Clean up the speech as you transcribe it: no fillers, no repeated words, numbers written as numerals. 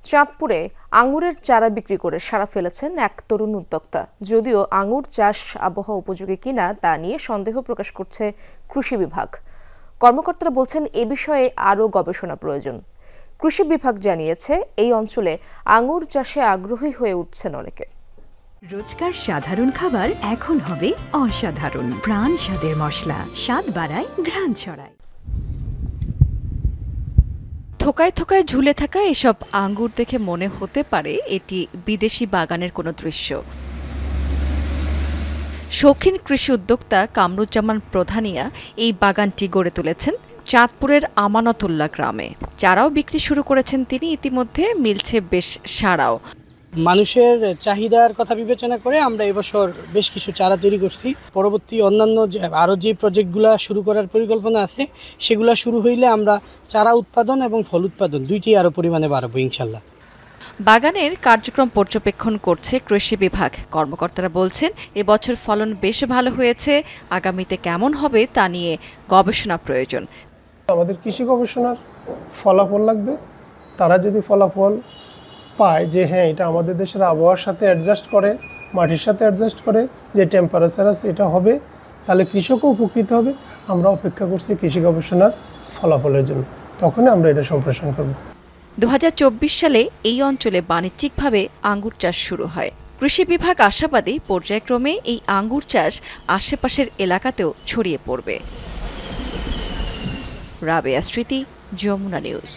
চাঁদপুরে আঙুরের চারা বিক্রি করে সাড়া ফেলেছেন এক তরুণ উদ্যোক্তা। যদিও আঙুর চাষ আবহাওয়া উপযোগী কিনা তা নিয়ে সন্দেহ প্রকাশ করছে কৃষি বিভাগ। কর্মকর্তারা বলছেন এ বিষয়ে আরও গবেষণা প্রয়োজন। কৃষি বিভাগ জানিয়েছে এই অঞ্চলে আঙুর চাষে আগ্রহী হয়ে উঠছেন অনেকে। রোজকার সাধারণ খাবার এখন হবে অসাধারণ। প্রাণ স্বাদের মশলা, স্বাদ বাড়ায়, ঘ্রাণ ছড়ায়। থোকায় থোকায় ঝুলে থাকা এসব আঙ্গুর দেখে মনে হতে পারে এটি বিদেশি বাগানের কোনো দৃশ্য। শৌখিন কৃষি উদ্যোক্তা কামরুজ্জামান প্রধানিয়া এই বাগানটি গড়ে তুলেছেন চাঁদপুরের আমানতুল্লাহ গ্রামে। চারাও বিক্রি শুরু করেছেন তিনি। ইতিমধ্যে মিলছে বেশ সাড়াও। মানুষের চাহিদার কথা বিবেচনা করে আমরা এবছর বেশ কিছু চারা তৈরি করছি। পরবর্তী অন্যান্য আরও যে প্রজেক্টগুলো শুরু করার পরিকল্পনা আছে সেগুলো শুরু হইলে আমরা চারা উৎপাদন এবং ফল উৎপাদন দুইটি আরও পরিমাণে বাড়াবো ইনশাল্লাহ। বাগানের কার্যক্রম পর্যবেক্ষণ করছে কৃষি বিভাগ। কর্মকর্তারা বলছেন এবছর ফলন বেশ ভালো হয়েছে। আগামীতে কেমন হবে তা নিয়ে গবেষণা প্রয়োজন। আমাদের কৃষি গবেষণার ফলাফল লাগবে। তারা যদি ফলাফল পায় যে হ্যাঁ এটা আমাদের দেশের আবহাওয়ার সাথে অ্যাডজাস্ট করে, মাটির সাথে অ্যাডজাস্ট করে, যে টেম্পারেচার আছে এটা হবে, তাহলে কৃষকও উপকৃত হবে। আমরা অপেক্ষা করছি কৃষি গবেষণার ফলাফলের জন্য, তখনই আমরা এটা সম্প্রসারণ করব। 2024 সালে এই অঞ্চলে বাণিজ্যিকভাবে আঙ্গুর চাষ শুরু হয়। কৃষি বিভাগ আশাবাদী পর্যায়ক্রমে এই আঙ্গুর চাষ আশেপাশের এলাকাতেও ছড়িয়ে পড়বে। রাবেয়া স্মৃতি, যমুনা নিউজ।